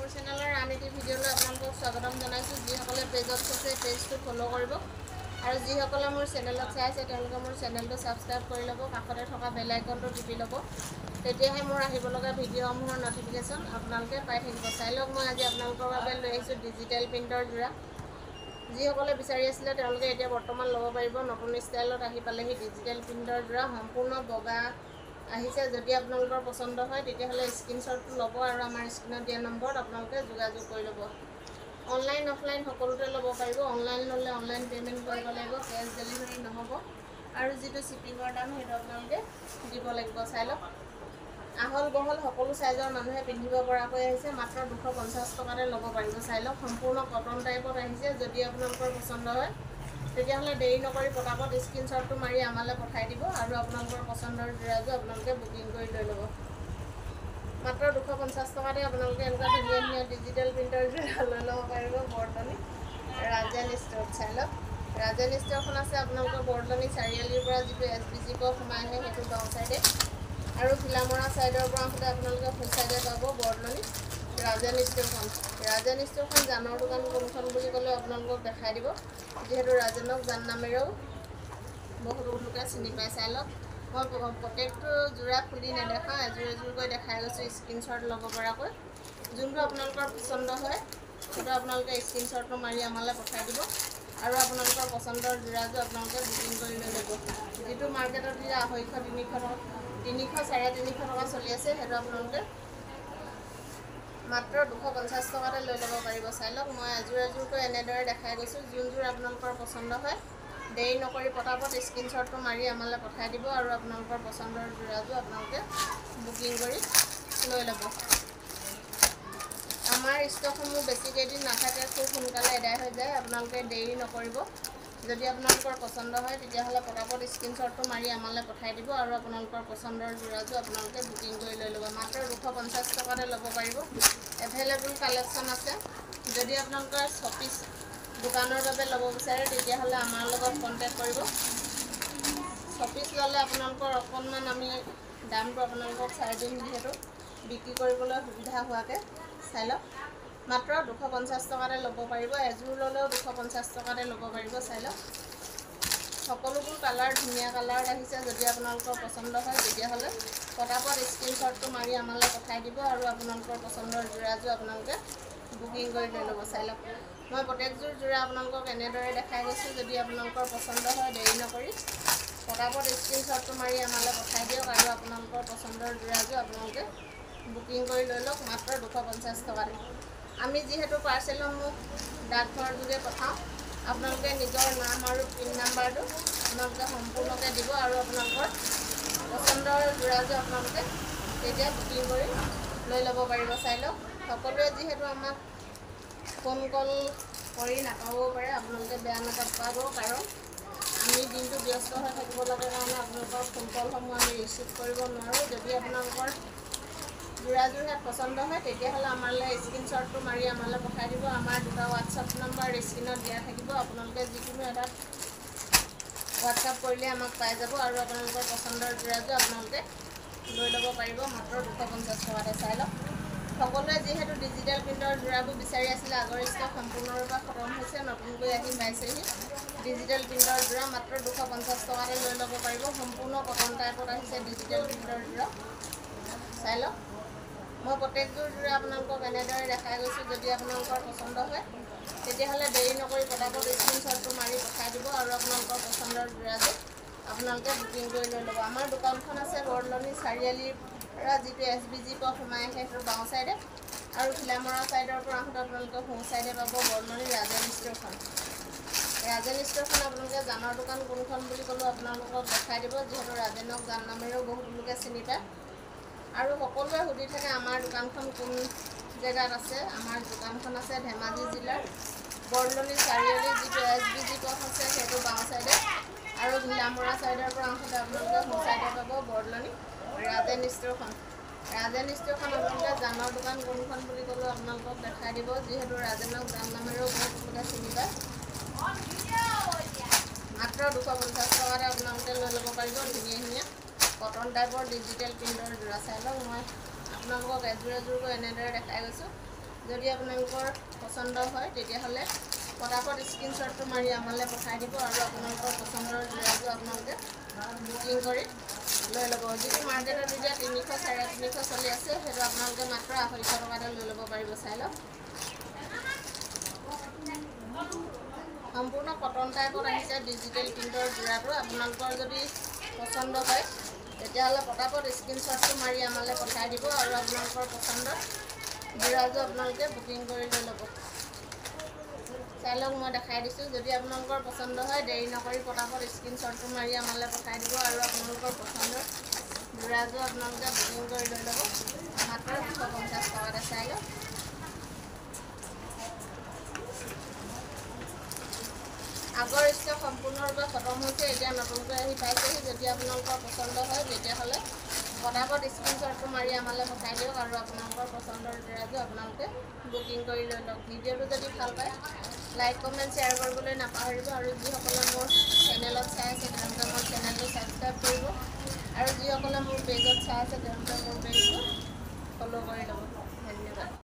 মোৰ চেনেলৰ আন এটি ভিডিঅ'লৈ আপোনালোকক স্বাগতম জনাইছোঁ। যিসকলে পেজত আছে পেজটো ফ'ল' কৰিব আৰু যিসকলে মোৰ চেনেলত চাই আছে তেওঁলোকে মোৰ চেনেলটো ছাবস্ক্ৰাইব কৰি ল'ব, কাষতে থকা বেল আইকনটো টিপি ল'ব। তেতিয়াহে মোৰ আহিব লগা ভিডিঅ'সমূহৰ ন'টিফিকেশ্যন আপোনালোকে পাই থাকিব। চাই লওক, মই আজি আপোনালোকৰ বাবে লৈ আহিছোঁ ডিজিটেল প্ৰিণ্টৰ যোৰা। যিসকলে বিচাৰি আছিলে তেওঁলোকে এতিয়া বৰ্তমান ল'ব পাৰিব। নতুন ষ্টাইলত আহি পালেহি ডিজিটেল প্ৰিণ্টৰ যোৰা, সম্পূৰ্ণ বগা আহিছে। যদি আপোনালোকৰ পচন্দ হয় তেতিয়াহ'লে স্ক্ৰীনশ্বটটো ল'ব আৰু আমাৰ স্ক্ৰীনত দিয়া নম্বৰত আপোনালোকে যোগাযোগ কৰি ল'ব। অনলাইন অফলাইন সকলোতে ল'ব পাৰিব। অনলাইন ল'লে অনলাইন পে'মেণ্ট কৰিব লাগিব, কেছ ডেলিভাৰী নহ'ব। আৰু যিটো শ্বিপিঙৰ দাম সেইটো আপোনালোকে দিব লাগিব। চাই লওক, আহল বহল সকলো চাইজৰ মানুহে পিন্ধিব পৰাকৈ আহিছে। মাত্ৰ 250 টকাতে ল'ব পাৰিব। চাই লওক, সম্পূৰ্ণ কটন টাইপত আহিছে। যদি আপোনালোকৰ পচন্দ হয় তেতিয়াহ'লে দেৰি নকৰি পটাপট স্ক্ৰীনশ্বটটো মাৰি আমালৈ পঠাই দিব আৰু আপোনালোকৰ পচন্দৰ যোৰাযোৰ আপোনালোকে বুকিং কৰি লৈ ল'ব। মাত্ৰ 250 টকাতে আপোনালোকে এনেকুৱা ধুনীয়া ধুনীয়া ডিজিটেল প্ৰিণ্টৰ যোৰা লৈ ল'ব পাৰিব। বৰ্তনী ৰাজেন ষ্ট'ৰত। চাই লওক, ৰাজেন ষ্ট'ৰখন আছে আপোনালোকৰ বৰ্তনী চাৰিআলিৰ পৰা যিটো SBG সোমাই আহে সেইটো বাওঁ চাইডে, আৰু ঘিলামৰা ছাইডৰ পৰা আহোঁতে আপোনালোকে সোঁ চাইডে পাব বৰ্তনী ৰাজেন ষ্ট'ৰখন। ৰাজেন ষ্ট'ৰখন জানৰ দোকান কোনখন বুলি ক'লে আপোনালোকক দেখাই দিব, যিহেতু ৰাজেনক জান নামেৰেও বহুতো লোকে চিনি পায়। চাই লওক, মই প্ৰত্যেকটো যোৰা খুলি নেদেখাওঁ, এযোৰ এযোৰকৈ দেখাই গৈছোঁ স্ক্ৰীনশ্বট ল'ব পৰাকৈ। যোনটো আপোনালোকৰ পচন্দ হয় সেইটো আপোনালোকে স্ক্ৰীনশ্বটটো মাৰি আমালৈ পঠাই দিব আৰু আপোনালোকৰ পচন্দৰ যোৰাযোৰ আপোনালোকে বুকিং কৰি লৈ ল'ব। যিটো মাৰ্কেটত এতিয়া 250, 300, 350 টকা চলি আছে সেইটো আপোনালোকে মাত্ৰ 250 টকাতে লৈ ল'ব পাৰিব। চাই লওক, মই এযোৰ এযোৰকৈ এনেদৰে দেখাই গৈছোঁ। যোনযোৰ আপোনালোকৰ পচন্দ হয় দেৰি নকৰি পটাপট স্ক্ৰীনশ্বটটো মাৰি আমালৈ পঠাই দিব আৰু আপোনালোকৰ পচন্দৰ যোৰাযোৰ আপোনালোকে বুকিং কৰি লৈ ল'ব। আমাৰ ষ্টকসমূহ বেছি কেইদিন নাথাকে, খুব সোনকালে এদাই হৈ যায়। আপোনালোকে দেৰি নকৰিব। যদি আপোনালোকৰ পচন্দ হয় তেতিয়াহ'লে পটাপট স্ক্ৰীনশ্বটটো মাৰি আমালৈ পঠাই দিব আৰু আপোনালোকৰ পচন্দৰ যোৰাযোৰ আপোনালোকে বুকিং কৰি লৈ ল'ব। মাত্ৰ 250 টকাতে ল'ব পাৰিব। এভেইলেবল কালেকশ্যন আছে। যদি আপোনালোকৰ শ্বপিচ দোকানৰ বাবে ল'ব বিচাৰে তেতিয়াহ'লে আমাৰ লগত কণ্টেক্ট কৰিব। শ্বপিচ ল'লে আপোনালোকৰ অকণমান আমি দামটো আপোনালোকক চাই দিম, যিহেতু বিক্ৰী কৰিবলৈ সুবিধা হোৱাকৈ। চাই লওক, মাত্ৰ 250 টকাতে ল'ব পাৰিব। এযোৰ ল'লেও 250 টকাতে ল'ব পাৰিব। চাই লওক, সকলোবোৰ কালাৰ ধুনীয়া কালাৰত আহিছে। যদি আপোনালোকৰ পচন্দ হয় তেতিয়াহ'লে পটাপট স্ক্ৰীনশ্বটটো মাৰি আমালৈ পঠাই দিব আৰু আপোনালোকৰ পচন্দৰ যোৰাযোৰ আপোনালোকে বুকিং কৰি লৈ ল'ব। চাই লওক, মই প্ৰত্যেকযোৰ যোৰা আপোনালোকক এনেদৰে দেখাই গৈছোঁ। যদি আপোনালোকৰ পচন্দ হয় দেৰি নকৰি পটাপট স্ক্ৰীনশ্বটটো মাৰি আমালৈ পঠাই দিয়ক আৰু আপোনালোকৰ পচন্দৰ যোৰাযোৰ আপোনালোকে বুকিং কৰি লৈ লওক মাত্ৰ 250 টকাতে। আমি যিহেতু পাৰ্চেলসমূহ ডাকঘৰৰ যোগে পঠাওঁ, আপোনালোকে নিজৰ নাম আৰু পিন নাম্বাৰটো আপোনালোকে সম্পূৰ্ণকৈ দিব আৰু আপোনালোকৰ পচন্দৰ যোৰাযোৰ আপোনালোকে তেতিয়া বুকিং কৰি লৈ ল'ব পাৰিব। চাই লওক, সকলোৱে যিহেতু আমাক ফোন কল কৰি নাপাবও পাৰে, আপোনালোকে বেয়া নাপাব, কাৰণ আমি দিনটো ব্যস্ত হৈ থাকিব লাগে কাৰণে আপোনালোকৰ ফোন কলসমূহ আমি ৰিচিভ কৰিব নোৱাৰোঁ। যদি আপোনালোকৰ যোৰাযোৰ ইয়াত পচন্দ হয় তেতিয়াহ'লে আমালৈ স্ক্ৰীনশ্বটটো মাৰি আমালৈ পঠাই দিব। আমাৰ দুটা হোৱাটছআপ নম্বৰ স্ক্ৰীনত দিয়া থাকিব। আপোনালোকে যিকোনো এটা হোৱাটছআপ কৰিলে আমাক পাই যাব আৰু আপোনালোকৰ পচন্দৰ যোৰাযোৰ আপোনালোকে লৈ ল'ব পাৰিব মাত্ৰ 250 টকাতে। চাই লওক, সকলোৱে যিহেতু ডিজিটেল প্ৰিণ্টৰ যোৰাবোৰ বিচাৰি আছিলে, আগৰ ষ্টক সম্পূৰ্ণৰূপে খতম হৈছে, নতুনকৈ আহি পাইছেহি ডিজিটেল প্ৰিণ্টৰ যোৰা। মাত্ৰ 250 টকাতে লৈ ল'ব পাৰিব। সম্পূৰ্ণ কটন টাইপত আহিছে ডিজিটেল প্ৰিণ্টৰ যোৰা। চাই লওক, মই প্ৰত্যেকযোৰ যোৰা আপোনালোকক এনেদৰে দেখাই গৈছোঁ। যদি আপোনালোকৰ পচন্দ হয় তেতিয়াহ'লে দেৰি নকৰি পটাপট স্ক্ৰীনশ্বটটো মাৰি পঠাই দিব আৰু আপোনালোকৰ পচন্দৰ যোৰাযোৰ আপোনালোকে বুকিং কৰি লৈ ল'ব। আমাৰ দোকানখন আছে বৰদলনি চাৰিআলিৰ পৰা যিটো SBG সোমাই আহে সেইটো বাওঁ চাইডে, আৰু ঘিলামৰা ছাইডৰ পৰা আহোঁতে আপোনালোকে সোঁ চাইডে পাব বৰদলনি ৰাজেন ষ্ট'ৰখন। ৰাজেন ষ্ট'ৰখন আপোনালোকে জানৰ দোকান কোনখন বুলি ক'লেও আপোনালোকক দেখাই দিব, যিহেতু ৰাজেনক জান নামেৰেও বহুতো লোকে চিনি পায়। আৰু সকলোৱে সুধি থাকে আমাৰ দোকানখন কোন জেগাত আছে। আমাৰ দোকানখন আছে ধেমাজি জিলাৰ বৰদলনি চাৰিআলি যিটো SBG আছে সেইটো বাওঁ চাইডে, আৰু ঘিলামৰা ছাইডৰ পৰা আহোঁতে আপোনালোকে সোঁ চাইডে পাব বৰদলনি ৰাজেন ষ্ট'ৰখন। ৰাজেন ষ্ট'ৰখন আপোনালোকে জানৰ দোকান কোনখন বুলি ক'লেও আপোনালোকক দেখাই দিব, যিহেতু ৰাজেনক জান নামেৰেও বহুত লোকে চিনি পায়। মাত্ৰ 250 টকাতে আপোনালোকে লৈ ল'ব পাৰিব ধুনীয়া ধুনীয়া কটন টাইপৰ ডিজিটেল প্ৰিণ্টৰ যোৰা। চাই লওক, মই আপোনালোকক এযোৰ এযোৰকৈ এনেদৰে দেখাই গৈছোঁ। যদি আপোনালোকৰ পচন্দ হয় তেতিয়াহ'লে পটাপট স্ক্ৰীনশ্বটটো মাৰি আমালৈ পঠাই দিব আৰু আপোনালোকৰ পচন্দৰ যোৰাযোৰ আপোনালোকে বুকিং কৰি লৈ ল'ব। যিটো মাৰ্কেটত এতিয়া 300 350 চলি আছে, সেইটো আপোনালোকে মাত্ৰ 250 টকাতে লৈ ল'ব পাৰিব। চাই লওক, সম্পূৰ্ণ কটন টাইপত আহিছে ডিজিটেল প্ৰিণ্টৰ যোৰাটো। আপোনালোকৰ যদি পচন্দ হয় তেতিয়াহ'লে পটাপট স্ক্ৰীনশ্বটটো মাৰি আমালৈ পঠাই দিব আৰু আপোনালোকৰ পচন্দৰ যোৰাযোৰ আপোনালোকে বুকিং কৰি লৈ ল'ব। চাই লওক, মই দেখাই দিছোঁ। যদি আপোনালোকৰ পচন্দ হয় দেৰি নকৰি পটাপট স্ক্ৰীনশ্বটটো মাৰি আমালৈ পঠাই দিব আৰু আপোনালোকৰ পচন্দৰ যোৰাযোৰ আপোনালোকে বুকিং কৰি লৈ ল'ব মাত্ৰ 250 টকাতে। চাই লওক, আগৰ ষ্টক সম্পূৰ্ণৰূপে খতম হৈছে, এতিয়া নতুনকৈ আহি পাইছেহি। যদি আপোনালোকৰ পচন্দ হয় তেতিয়াহ'লে পটাপট স্ক্ৰীনশ্বটটো মাৰি আমালৈ পঠাই দিয়ক আৰু আপোনালোকৰ পচন্দৰ যোৰাযোৰ আপোনালোকে বুকিং কৰি লৈ লওক। ভিডিঅ'টো যদি ভাল পায় লাইক কমেণ্ট শ্বেয়াৰ কৰিবলৈ নাপাহৰিব আৰু যিসকলে মোৰ চেনেলত চাই আছে তেওঁলোকে মোৰ চেনেলটো ছাবস্ক্ৰাইব কৰিব আৰু যিসকলে মোৰ পেজত চাই আছে তেওঁলোকে মোৰ পেজটো ফ'ল' কৰি ল'ব।